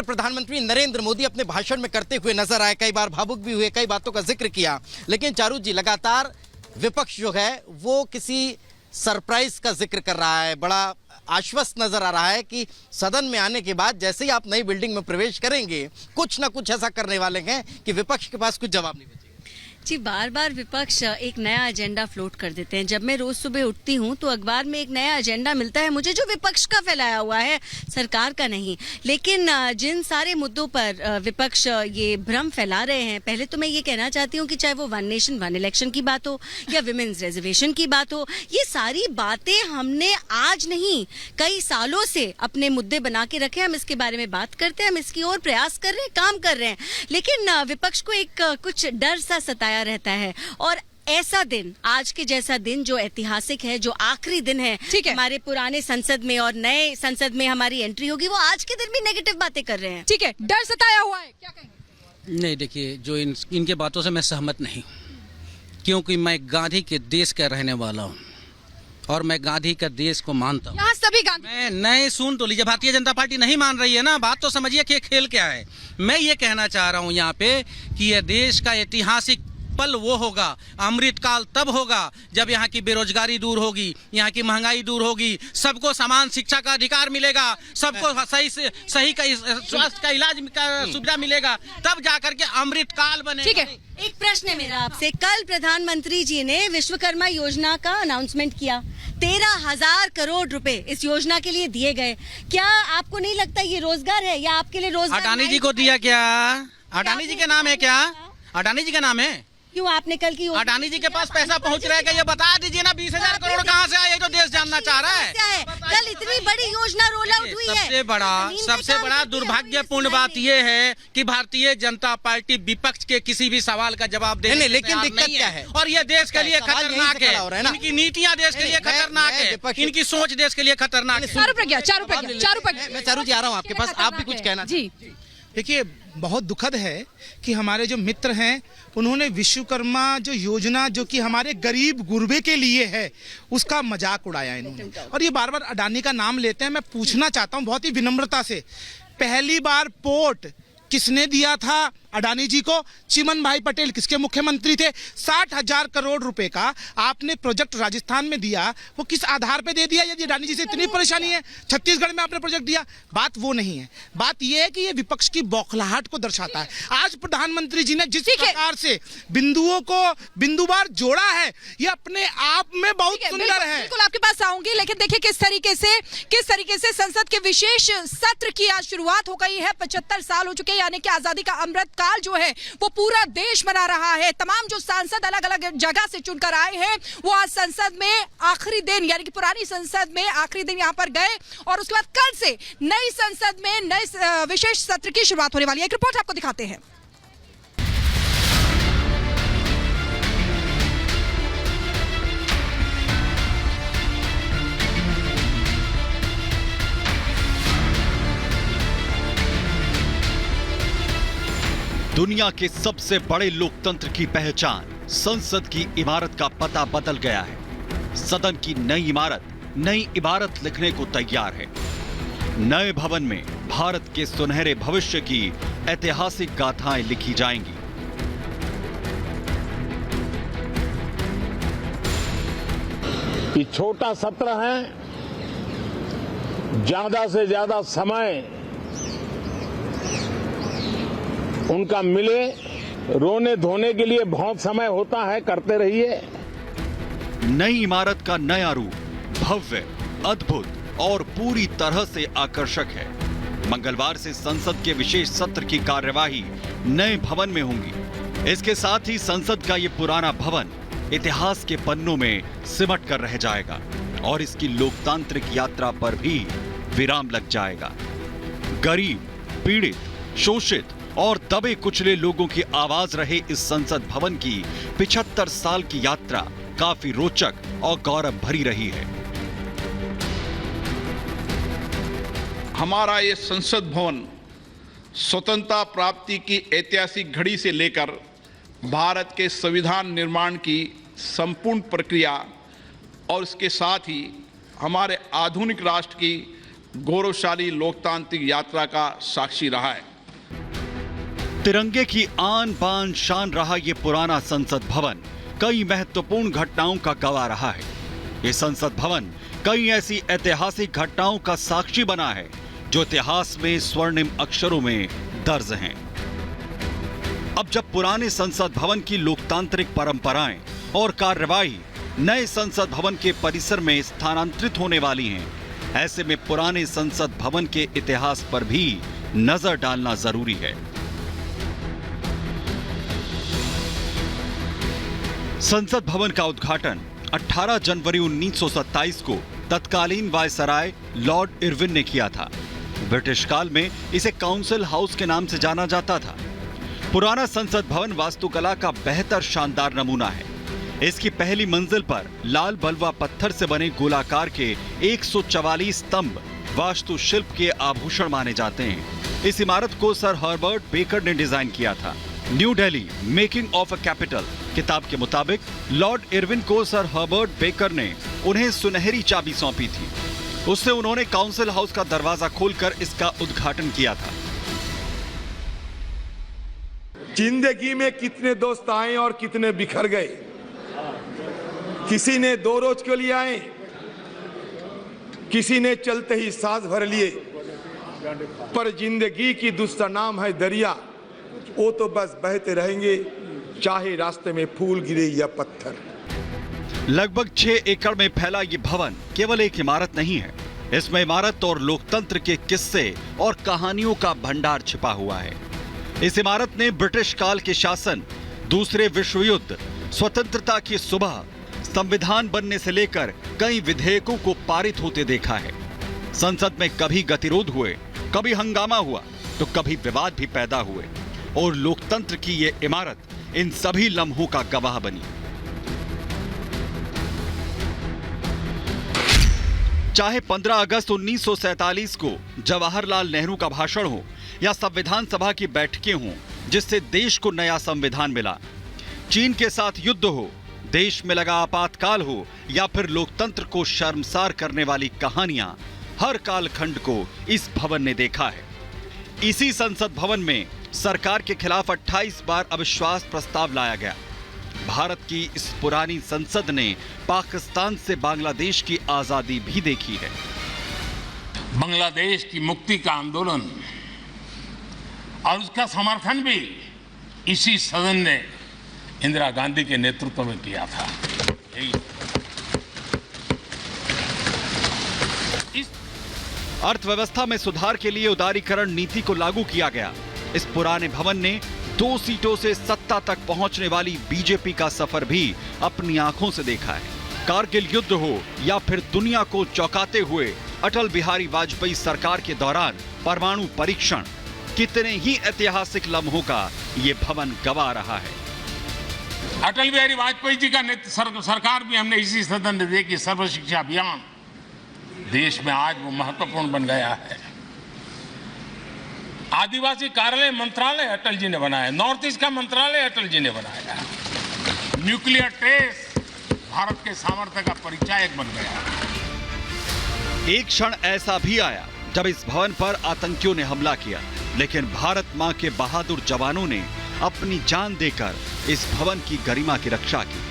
प्रधानमंत्री नरेंद्र मोदी अपने भाषण में करते हुए नजर आए, कई बार भावुक भी हुए, कई बातों का जिक्र किया। लेकिन चारू जी, लगातार विपक्ष जो है वो किसी सरप्राइज का जिक्र कर रहा है, बड़ा आश्वस्त नजर आ रहा है कि सदन में आने के बाद जैसे ही आप नई बिल्डिंग में प्रवेश करेंगे कुछ ना कुछ ऐसा करने वाले हैं कि विपक्ष के पास कुछ जवाब नहीं बचेगा। जी, बार बार विपक्ष एक नया एजेंडा फ्लोट कर देते हैं। जब मैं रोज सुबह उठती हूँ तो अखबार में एक नया एजेंडा मिलता है मुझे, जो विपक्ष का फैलाया हुआ है, सरकार का नहीं। लेकिन जिन सारे मुद्दों पर विपक्ष ये भ्रम फैला रहे हैं, पहले तो मैं ये कहना चाहती हूँ कि चाहे वो वन नेशन वन इलेक्शन की बात हो या विमेन्स रिजर्वेशन की बात हो, ये सारी बातें हमने आज नहीं कई सालों से अपने मुद्दे बना के रखे। हम इसके बारे में बात करते हैं, हम इसकी ओर प्रयास कर रहे हैं, काम कर रहे हैं। लेकिन विपक्ष को एक कुछ डर सा सताया रहता है। और ऐसा दिन, आज के जैसा दिन जो ऐतिहासिक है, जो आखिरी दिन है हमारे पुराने संसद में और नए संसद में हमारी एंट्री होगी, वो आज के दिन भी नेगेटिव बातें कर रहे हैं। ठीक है, डर सताया हुआ है, क्या कहेंगे? नहीं, देखिए, जो इनके बातों से मैं सहमत नहीं, क्योंकि मैं गांधी के देश का रहने वाला हूँ और मैं गांधी का देश को मानता हूँ। यहाँ सभी गांधी, मैं नए सुन तो लीजिए, भारतीय जनता पार्टी नहीं मान रही है ना, बात तो समझिए कि खेल क्या है। मैं ये कहना चाह रहा हूँ यहाँ पे कि यह देश का ऐतिहासिक पल वो होगा, अमृतकाल तब होगा जब यहाँ की बेरोजगारी दूर होगी, यहाँ की महंगाई दूर होगी, सबको समान शिक्षा का अधिकार मिलेगा, सबको सही का स्वास्थ्य का इलाज का सुविधा मिलेगा, तब जाकर के अमृतकाल बनेगा। ठीक है, एक प्रश्न है मेरा आपसे। कल प्रधानमंत्री जी ने विश्वकर्मा योजना का अनाउंसमेंट किया, 13,000 करोड़ रुपए इस योजना के लिए दिए गए। क्या आपको नहीं लगता ये रोजगार है या आपके लिए रोजगार? अडानी जी को दिया क्या? अडानी जी के नाम है क्या? अडानी जी का नाम है? क्यों आपने कल की अडानी जी के पास पैसा पहुंच रहा है क्या? ये बता दीजिए ना, 20,000 करोड़ कहाँ से आए, ये तो देश जानना चाह रहा है। कल इतनी बड़ी योजना रोल आउट हुई है। सबसे बड़ा दुर्भाग्यपूर्ण बात ये है कि भारतीय जनता पार्टी विपक्ष के किसी भी सवाल का जवाब देने नहीं, लेकिन दिक्कत क्या है? और ये देश के लिए खतरनाक है, इनकी नीतियाँ देश के लिए खतरनाक है, इनकी सोच देश के लिए खतरनाक है। मैं चारू जी आ रहा हूँ आपके पास, आप भी कुछ कहना जी। देखिए, बहुत दुखद है कि हमारे जो मित्र हैं उन्होंने विश्वकर्मा जो योजना, जो कि हमारे गरीब गुरबे के लिए है, उसका मजाक उड़ाया इन्होंने। और ये बार बार अडानी का नाम लेते हैं। मैं पूछना चाहता हूं बहुत ही विनम्रता से, पहली बार पोर्ट किसने दिया था अडानी जी को? चिमन भाई पटेल किसके मुख्यमंत्री थे? 60,000 करोड़ रुपए का आपने प्रोजेक्ट राजस्थान में दिया, वो किस आधार पे दे दिया? यदि अडानी जी से इतनी परेशानी है, छत्तीसगढ़ में आपने प्रोजेक्ट दिया, बात वो नहीं है। बात ये है कि ये विपक्ष की बौखलाहट को दर्शाता है। आज प्रधानमंत्री जी ने जिस प्रकार से बिंदुओं को बिंदुवार जोड़ा है, ये अपने आप में बहुत सुंदर है। बिल्कुल आपके पास आऊंगी, लेकिन देखिए किस तरीके से संसद के विशेष सत्र की आज शुरुआत हो गई है। 75 साल हो चुके हैं, यानी कि आजादी का अमृत काल जो है वो पूरा देश मना रहा है। तमाम जो सांसद अलग अलग जगह से चुनकर आए हैं, वो आज संसद में आखिरी दिन, यानी कि पुरानी संसद में आखिरी दिन यहां पर गए, और उसके बाद कल से नई संसद में नए विशेष सत्र की शुरुआत होने वाली है। एक रिपोर्ट आपको दिखाते हैं। दुनिया के सबसे बड़े लोकतंत्र की पहचान, संसद की इमारत का पता बदल गया है। सदन की नई इमारत नई इबारत लिखने को तैयार है। नए भवन में भारत के सुनहरे भविष्य की ऐतिहासिक गाथाएं लिखी जाएंगी। ये छोटा सत्र है, ज्यादा से ज्यादा समय उनका मिले, रोने धोने के लिए बहुत समय होता है, करते रहिए। नई इमारत का नया रूप भव्य, अद्भुत और पूरी तरह से आकर्षक है। मंगलवार से संसद के विशेष सत्र की कार्यवाही नए भवन में होंगी। इसके साथ ही संसद का ये पुराना भवन इतिहास के पन्नों में सिमट कर रह जाएगा और इसकी लोकतांत्रिक यात्रा पर भी विराम लग जाएगा। गरीब, पीड़ित, शोषित और दबे कुचले लोगों की आवाज रहे इस संसद भवन की 75 साल की यात्रा काफी रोचक और गौरव भरी रही है। हमारा ये संसद भवन स्वतंत्रता प्राप्ति की ऐतिहासिक घड़ी से लेकर भारत के संविधान निर्माण की संपूर्ण प्रक्रिया और इसके साथ ही हमारे आधुनिक राष्ट्र की गौरवशाली लोकतांत्रिक यात्रा का साक्षी रहा है। तिरंगे की आन बान शान रहा ये पुराना संसद भवन कई महत्वपूर्ण घटनाओं का गवाह रहा है। ये संसद भवन कई ऐसी ऐतिहासिक घटनाओं का साक्षी बना है जो इतिहास में स्वर्णिम अक्षरों में दर्ज हैं। अब जब पुराने संसद भवन की लोकतांत्रिक परंपराएं और कार्यवाही नए संसद भवन के परिसर में स्थानांतरित होने वाली हैं, ऐसे में पुराने संसद भवन के इतिहास पर भी नजर डालना जरूरी है। संसद भवन का उद्घाटन 18 जनवरी 1927 को तत्कालीन वायसराय लॉर्ड इरविन ने किया था। ब्रिटिश काल में इसे काउंसिल हाउस के नाम से जाना जाता था। पुराना संसद भवन वास्तुकला का बेहतर शानदार नमूना है। इसकी पहली मंजिल पर लाल बलुआ पत्थर से बने गोलाकार के 144 स्तंभ वास्तुशिल्प के आभूषण माने जाते हैं। इस इमारत को सर हर्बर्ट बेकर ने डिजाइन किया था। New Delhi making of a capital किताब के मुताबिक लॉर्ड इरविन को सर हर्बर्ट बेकर ने उन्हें सुनहरी चाबी सौंपी थी। उससे उन्होंने काउंसिल हाउस का दरवाजा खोलकर इसका उद्घाटन किया था। जिंदगी में कितने दोस्त आए और कितने बिखर गए। किसी ने 2 रोज के लिए आए, किसी ने चलते ही सांस भर लिए, पर जिंदगी की दूसरा नाम है दरिया। वो तो बस बहते रहेंगे, चाहे रास्ते में फूल गिरे या पत्थर। लगभग 6 एकड़ में फैला ये भवन केवल एक इमारत नहीं है। इसमें इमारत और लोकतंत्र के किस्से और कहानियों का भंडार छिपा हुआ है। इस इमारत ने ब्रिटिश काल के शासन, दूसरे विश्व युद्ध, स्वतंत्रता की सुबह, संविधान बनने से लेकर कई विधेयकों को पारित होते देखा है। संसद में कभी गतिरोध हुए, कभी हंगामा हुआ तो कभी विवाद भी पैदा हुए और लोकतंत्र की ये इमारत इन सभी लम्हों का गवाह बनी। चाहे 15 अगस्त 1947 को जवाहरलाल नेहरू का भाषण हो या संविधान सभा की बैठकें हों जिससे देश को नया संविधान मिला, चीन के साथ युद्ध हो, देश में लगा आपातकाल हो या फिर लोकतंत्र को शर्मसार करने वाली कहानियां, हर कालखंड को इस भवन ने देखा है। इसी संसद भवन में सरकार के खिलाफ 28 बार अविश्वास प्रस्ताव लाया गया। भारत की इस पुरानी संसद ने पाकिस्तान से बांग्लादेश की आजादी भी देखी है। बांग्लादेश की मुक्ति का आंदोलन और उसका समर्थन भी इसी सदन ने इंदिरा गांधी के नेतृत्व में किया था। अर्थव्यवस्था में सुधार के लिए उदारीकरण नीति को लागू किया गया। इस पुराने भवन ने 2 सीटों से सत्ता तक पहुंचने वाली बीजेपी का सफर भी अपनी आंखों से देखा है। कारगिल युद्ध हो या फिर दुनिया को चौंकाते हुए अटल बिहारी वाजपेयी सरकार के दौरान परमाणु परीक्षण, कितने ही ऐतिहासिक लम्हों का ये भवन गवाह रहा है। अटल बिहारी वाजपेयी जी का सरकार भी हमने इसी सदन में देखी। सर्व शिक्षा अभियान देश में आज वो महत्वपूर्ण बन गया है। आदिवासी कार्यालय मंत्रालय अटल जी ने बनाया, नॉर्थ ईस्ट का मंत्रालय अटल जी ने बनाया। न्यूक्लियर टेस्ट भारत के सामर्थ्य का परिचायक बन गया। एक क्षण ऐसा भी आया जब इस भवन पर आतंकियों ने हमला किया, लेकिन भारत मां के बहादुर जवानों ने अपनी जान देकर इस भवन की गरिमा की रक्षा की।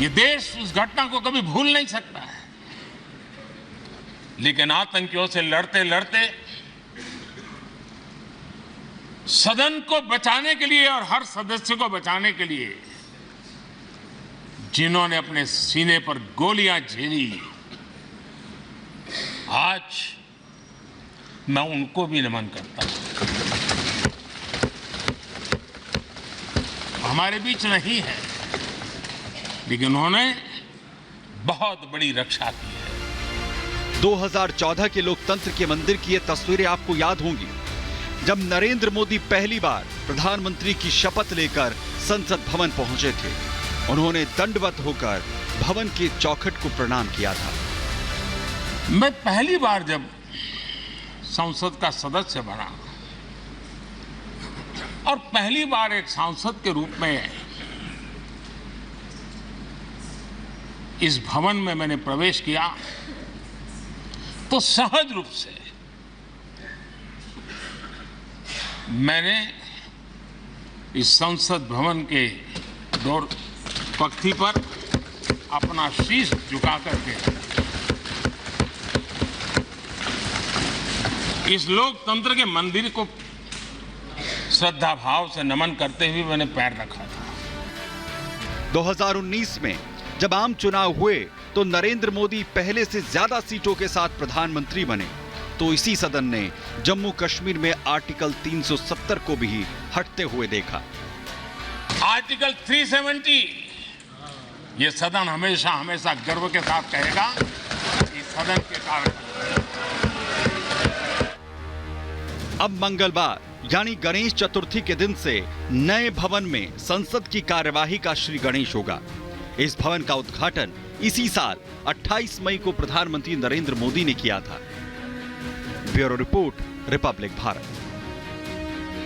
ये देश उस घटना को कभी भूल नहीं सकता है, लेकिन आतंकियों से लड़ते लड़ते सदन को बचाने के लिए और हर सदस्य को बचाने के लिए जिन्होंने अपने सीने पर गोलियां झेली, आज मैं उनको भी नमन करता हूं। हमारे बीच नहीं है, लेकिन उन्होंने बहुत बड़ी रक्षा की है। 2014 के लोकतंत्र के मंदिर की ये तस्वीरें आपको याद होंगी, जब नरेंद्र मोदी पहली बार प्रधानमंत्री की शपथ लेकर संसद भवन पहुंचे थे। उन्होंने दंडवत होकर भवन के चौखट को प्रणाम किया था। मैं पहली बार जब संसद का सदस्य बना और पहली बार एक सांसद के रूप में इस भवन में मैंने प्रवेश किया, तो सहज रूप से मैंने इस संसद भवन के दौर पक्ति पर अपना शीश झुका करके इस लोकतंत्र के मंदिर को श्रद्धा भाव से नमन करते हुए मैंने पैर रखा था। 2019 में जब आम चुनाव हुए तो नरेंद्र मोदी पहले से ज्यादा सीटों के साथ प्रधानमंत्री बने, तो इसी सदन ने जम्मू कश्मीर में आर्टिकल 370 को भी हटते हुए देखा। आर्टिकल 370 ये सदन हमेशा हमेशा गर्व के साथ कहेगा, इस सदन के कारण। अब मंगलवार यानी गणेश चतुर्थी के दिन से नए भवन में संसद की कार्यवाही का श्री गणेश होगा। इस भवन का उद्घाटन इसी साल 28 मई को प्रधानमंत्री नरेंद्र मोदी ने किया था। Bureau report, Republic Bharat.